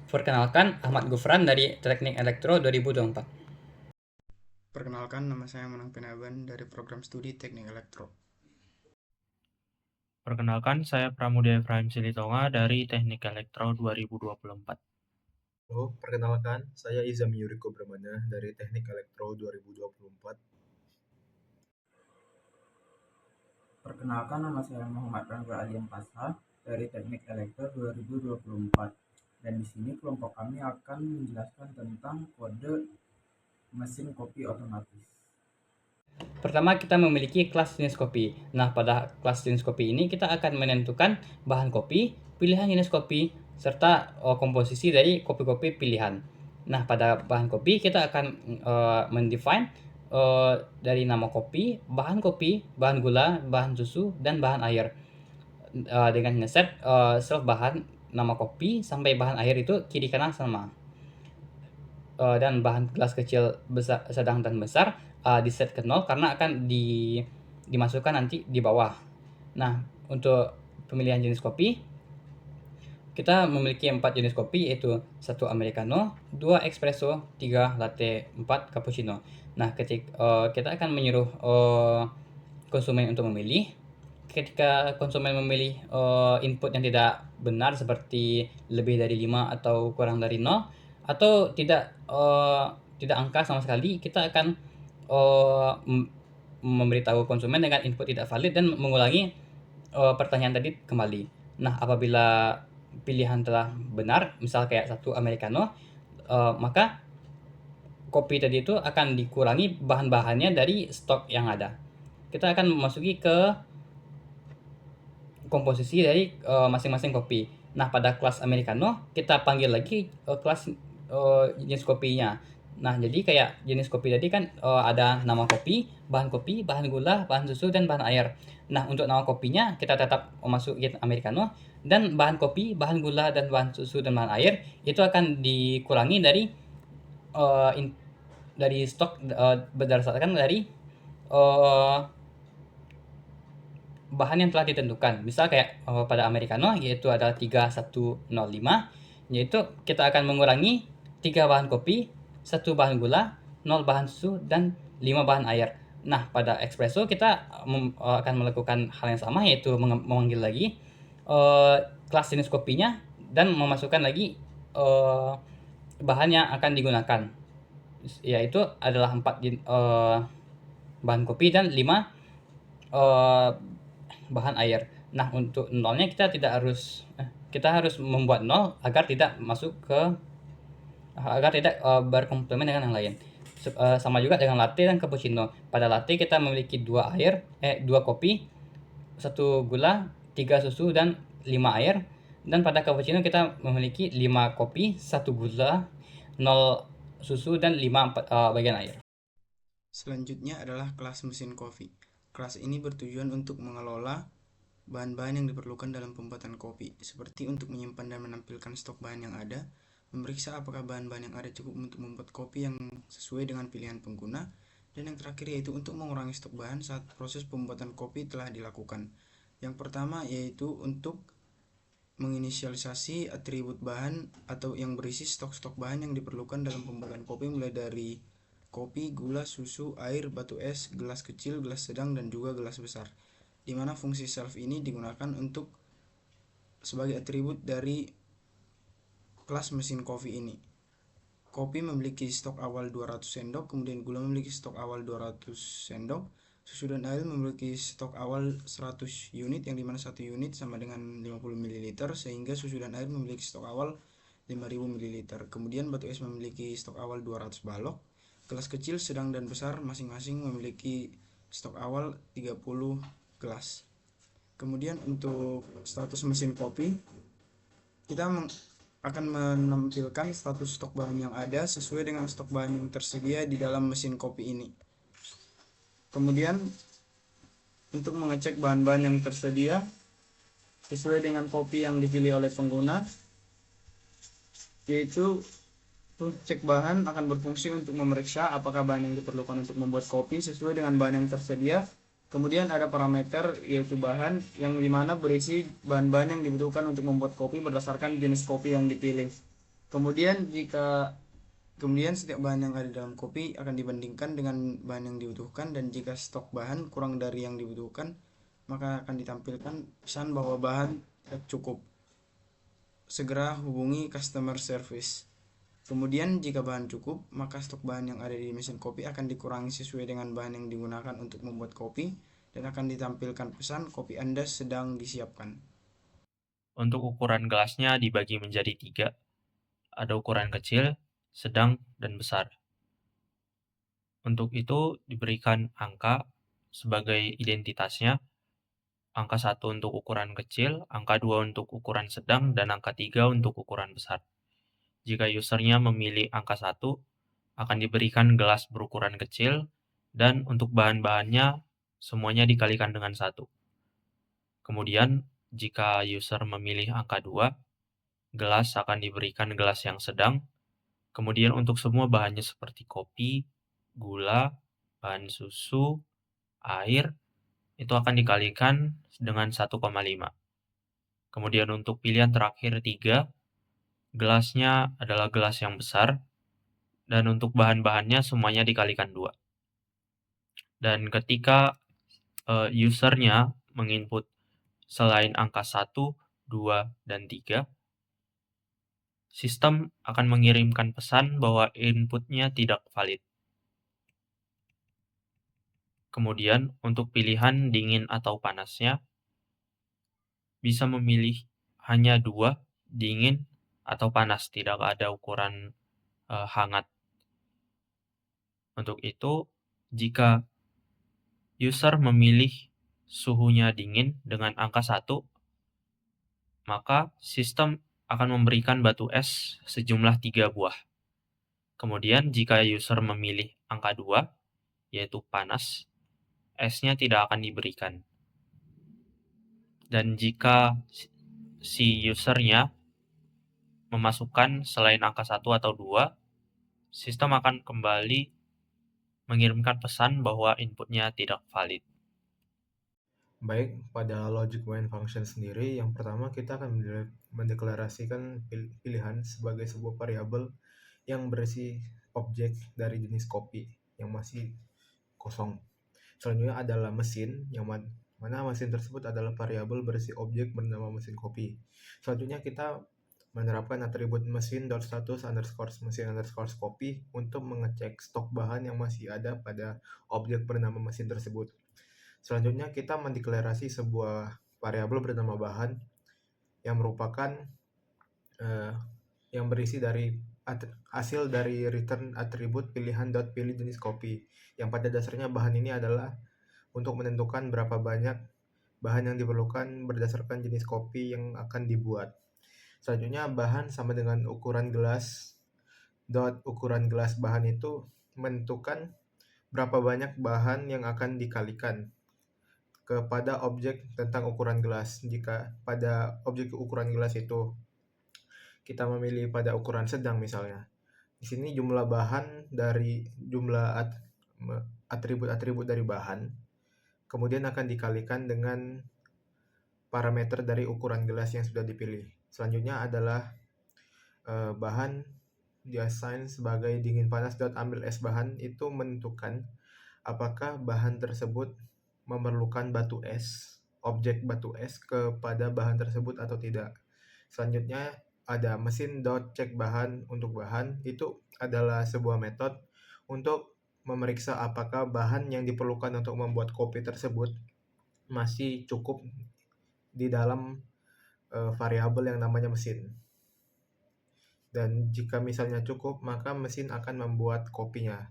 Perkenalkan, Ahmad Gufran dari Teknik Elektro 2024. Perkenalkan, nama saya Manang Pinaban dari program studi Teknik Elektro. Perkenalkan, saya Pramudia Efraim Silitonga dari Teknik Elektro 2024. Halo, perkenalkan, saya Izam Yuriko Bramana dari Teknik Elektro 2024. Perkenalkan, nama saya Muhammad Rangga Alian Pasha dari Teknik Elektro 2024. Dan di sini kelompok kami akan menjelaskan tentang kode mesin kopi otomatis. Pertama, kita memiliki kelas jenis kopi. Nah, pada kelas jenis kopi ini kita akan menentukan bahan kopi, pilihan jenis kopi, serta komposisi dari kopi-kopi pilihan. Nah, pada bahan kopi kita akan mendefine dari nama kopi, bahan gula, bahan susu, dan bahan air. Dengan ngeset self bahan nama kopi sampai bahan air itu kiri kanan sama. Dan bahan gelas kecil, besar, sedang dan besar di set ke 0 karena akan dimasukkan nanti di bawah. Nah, untuk pemilihan jenis kopi, kita memiliki 4 jenis kopi, yaitu 1 americano, 2 espresso, 3 latte, 4 cappuccino. Nah, kita akan menyuruh konsumen untuk memilih. Ketika konsumen memilih input yang tidak benar seperti lebih dari 5 atau kurang dari 0 atau tidak angka sama sekali, kita akan memberitahu konsumen dengan input tidak valid dan mengulangi pertanyaan tadi kembali. Nah, apabila pilihan telah benar, misal kayak 1 americano, maka kopi tadi itu akan dikurangi bahan-bahannya dari stok yang ada. Kita akan memasuki ke komposisi dari masing-masing kopi. Nah, pada kelas americano kita panggil lagi kelas jenis kopinya. Nah, jadi kayak jenis kopi tadi kan ada nama kopi, bahan gula, bahan susu, dan bahan air. Nah, untuk nama kopinya kita tetap masukin americano, dan bahan kopi, bahan gula, dan bahan susu, dan bahan air itu akan dikurangi uh, in, dari stok berdasarkan dari uh, bahan yang telah ditentukan. Misal kayak pada americano yaitu adalah 3105, yaitu kita akan mengurangi 3 bahan kopi, 1 bahan gula, 0 bahan susu, dan 5 bahan air. Nah, pada espresso kita akan melakukan hal yang sama, yaitu memanggil lagi kelas jenis kopinya dan memasukkan lagi bahan yang akan digunakan, yaitu adalah 4 bahan kopi dan 5 bahan air. Nah, untuk nolnya kita harus membuat nol agar tidak berkomplement dengan yang lain. Sama juga dengan latte dan cappuccino. Pada latte kita memiliki 2 kopi, 1 gula, 3 susu, dan 5 air. Dan pada cappuccino kita memiliki 5 kopi, 1 gula, 0 susu, dan 5 bagian air. Selanjutnya adalah kelas mesin kopi. Kelas ini bertujuan untuk mengelola bahan-bahan yang diperlukan dalam pembuatan kopi, seperti untuk menyimpan dan menampilkan stok bahan yang ada, memeriksa apakah bahan-bahan yang ada cukup untuk membuat kopi yang sesuai dengan pilihan pengguna, dan yang terakhir yaitu untuk mengurangi stok bahan saat proses pembuatan kopi telah dilakukan. Yang pertama yaitu untuk menginisialisasi atribut bahan atau yang berisi stok-stok bahan yang diperlukan dalam pembuatan kopi, mulai dari kopi, gula, susu, air, batu es, gelas kecil, gelas sedang, dan juga gelas besar, di mana fungsi self ini digunakan untuk sebagai atribut dari kelas mesin kopi ini. Kopi memiliki stok awal 200 sendok, kemudian gula memiliki stok awal 200 sendok, susu dan air memiliki stok awal 100 unit, yang dimana 1 unit sama dengan 50 ml, sehingga susu dan air memiliki stok awal 5000 ml. Kemudian batu es memiliki stok awal 200 balok. Gelas kecil, sedang, dan besar masing-masing memiliki stok awal 30 gelas. Kemudian untuk status mesin kopi, kita akan menampilkan status stok bahan yang ada sesuai dengan stok bahan yang tersedia di dalam mesin kopi ini. Kemudian untuk mengecek bahan-bahan yang tersedia sesuai dengan kopi yang dipilih oleh pengguna, yaitu cek bahan akan berfungsi untuk memeriksa apakah bahan yang diperlukan untuk membuat kopi sesuai dengan bahan yang tersedia. Kemudian ada parameter, yaitu bahan yang dimana berisi bahan-bahan yang dibutuhkan untuk membuat kopi berdasarkan jenis kopi yang dipilih. Kemudian setiap bahan yang ada dalam kopi akan dibandingkan dengan bahan yang dibutuhkan, dan jika stok bahan kurang dari yang dibutuhkan, maka akan ditampilkan pesan bahwa bahan tidak cukup. Segera hubungi customer service. Kemudian jika bahan cukup, maka stok bahan yang ada di mesin kopi akan dikurangi sesuai dengan bahan yang digunakan untuk membuat kopi, dan akan ditampilkan pesan kopi Anda sedang disiapkan. Untuk ukuran gelasnya dibagi menjadi 3. Ada ukuran kecil, sedang, dan besar. Untuk itu diberikan angka sebagai identitasnya. Angka 1 untuk ukuran kecil, angka 2 untuk ukuran sedang, dan angka 3 untuk ukuran besar. Jika usernya memilih angka 1, akan diberikan gelas berukuran kecil, dan untuk bahan-bahannya semuanya dikalikan dengan 1. Kemudian, jika user memilih angka 2, gelas akan diberikan gelas yang sedang. Kemudian untuk semua bahannya seperti kopi, gula, bahan susu, air, itu akan dikalikan dengan 1,5. Kemudian untuk pilihan terakhir 3, gelasnya adalah gelas yang besar, dan untuk bahan-bahannya semuanya dikalikan 2. Dan ketika usernya menginput selain angka 1, 2, dan 3, sistem akan mengirimkan pesan bahwa inputnya tidak valid. Kemudian untuk pilihan dingin atau panasnya, bisa memilih hanya 2, dingin atau panas, tidak ada ukuran hangat. Untuk itu, jika user memilih suhunya dingin dengan angka 1, maka sistem akan memberikan batu es sejumlah 3 buah. Kemudian jika user memilih angka 2, yaitu panas, esnya tidak akan diberikan. Dan jika si usernya memasukkan selain angka 1 atau 2, sistem akan kembali mengirimkan pesan bahwa inputnya tidak valid. Baik, pada logic main function sendiri, yang pertama kita akan mendeklarasikan pilihan sebagai sebuah variabel yang berisi objek dari jenis kopi yang masih kosong. Selanjutnya adalah mesin, yang mana mesin tersebut adalah variabel berisi objek bernama mesin kopi. Selanjutnya kita menerapkan atribut mesin.status mesin kopi untuk mengecek stok bahan yang masih ada pada objek bernama mesin tersebut. Selanjutnya kita mendeklarasi sebuah variabel bernama bahan yang merupakan yang berisi dari hasil dari return atribut pilihan.pilih jenis kopi, yang pada dasarnya bahan ini adalah untuk menentukan berapa banyak bahan yang diperlukan berdasarkan jenis kopi yang akan dibuat. Selanjutnya bahan sama dengan ukuran gelas. Ukuran gelas bahan itu menentukan berapa banyak bahan yang akan dikalikan kepada objek tentang ukuran gelas. Jika pada objek ukuran gelas itu kita memilih pada ukuran sedang misalnya, di sini jumlah bahan dari jumlah atribut-atribut dari bahan kemudian akan dikalikan dengan parameter dari ukuran gelas yang sudah dipilih. Selanjutnya adalah bahan diassign sebagai dingin panas. Ambil es bahan itu menentukan apakah bahan tersebut memerlukan batu es, objek batu es kepada bahan tersebut atau tidak. Selanjutnya ada mesin.check bahan. Untuk bahan itu adalah sebuah metode untuk memeriksa apakah bahan yang diperlukan untuk membuat kopi tersebut masih cukup di dalam variabel yang namanya mesin. Dan jika misalnya cukup, maka mesin akan membuat kopinya.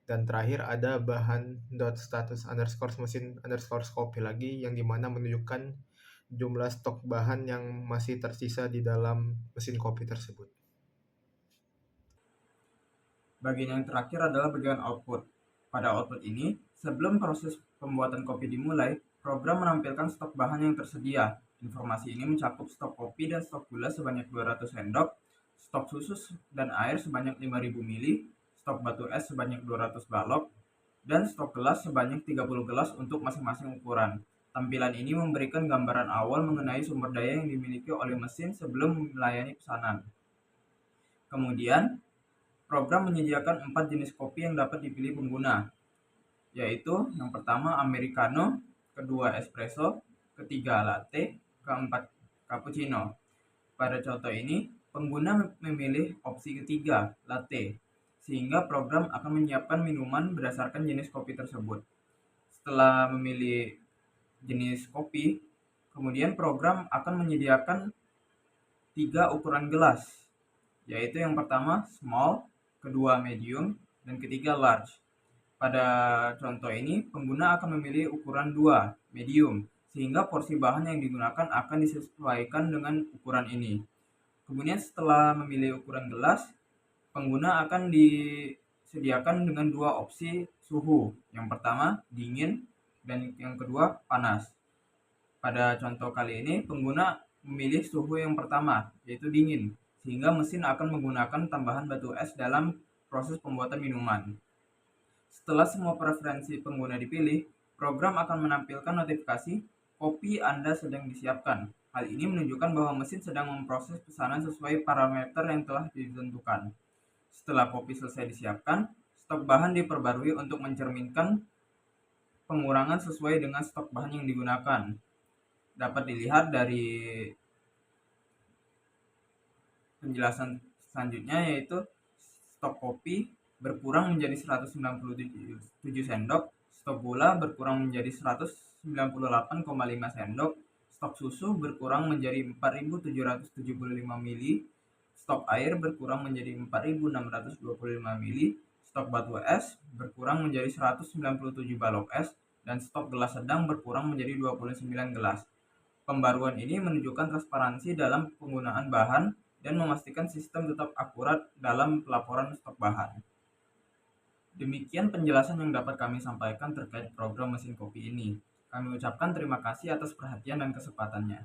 Dan terakhir ada bahan.status mesin kopi lagi, yang dimana menunjukkan jumlah stok bahan yang masih tersisa di dalam mesin kopi tersebut. Bagian yang terakhir adalah bagian output. Pada output ini, sebelum proses pembuatan kopi dimulai, program menampilkan stok bahan yang tersedia. Informasi ini mencakup stok kopi dan stok gula sebanyak 200 sendok, stok susu dan air sebanyak 5.000 ml, stok batu es sebanyak 200 balok, dan stok gelas sebanyak 30 gelas untuk masing-masing ukuran. Tampilan ini memberikan gambaran awal mengenai sumber daya yang dimiliki oleh mesin sebelum melayani pesanan. Kemudian, program menyediakan 4 jenis kopi yang dapat dipilih pengguna, yaitu yang pertama Americano, kedua espresso, ketiga latte, keempat cappuccino. Pada contoh ini, pengguna memilih opsi ketiga, latte, sehingga program akan menyiapkan minuman berdasarkan jenis kopi tersebut. Setelah memilih jenis kopi, kemudian program akan menyediakan 3 ukuran gelas, yaitu yang pertama small, kedua medium, dan ketiga large. Pada contoh ini, pengguna akan memilih ukuran 2, medium, sehingga porsi bahan yang digunakan akan disesuaikan dengan ukuran ini. Kemudian setelah memilih ukuran gelas, pengguna akan disediakan dengan 2 opsi suhu. Yang pertama, dingin, dan yang kedua, panas. Pada contoh kali ini, pengguna memilih suhu yang pertama, yaitu dingin, sehingga mesin akan menggunakan tambahan batu es dalam proses pembuatan minuman. Setelah semua preferensi pengguna dipilih, program akan menampilkan notifikasi kopi Anda sedang disiapkan. Hal ini menunjukkan bahwa mesin sedang memproses pesanan sesuai parameter yang telah ditentukan. Setelah kopi selesai disiapkan, stok bahan diperbarui untuk mencerminkan pengurangan sesuai dengan stok bahan yang digunakan. Dapat dilihat dari penjelasan selanjutnya, yaitu stok kopi berkurang menjadi 197 sendok, stok gula berkurang menjadi 198,5 sendok, stok susu berkurang menjadi 4.775 mili, stok air berkurang menjadi 4.625 mili, stok batu es berkurang menjadi 197 balok es, dan stok gelas sedang berkurang menjadi 29 gelas. Pembaruan ini menunjukkan transparansi dalam penggunaan bahan dan memastikan sistem tetap akurat dalam pelaporan stok bahan. Demikian penjelasan yang dapat kami sampaikan terkait program mesin kopi ini. Kami ucapkan terima kasih atas perhatian dan kesempatannya.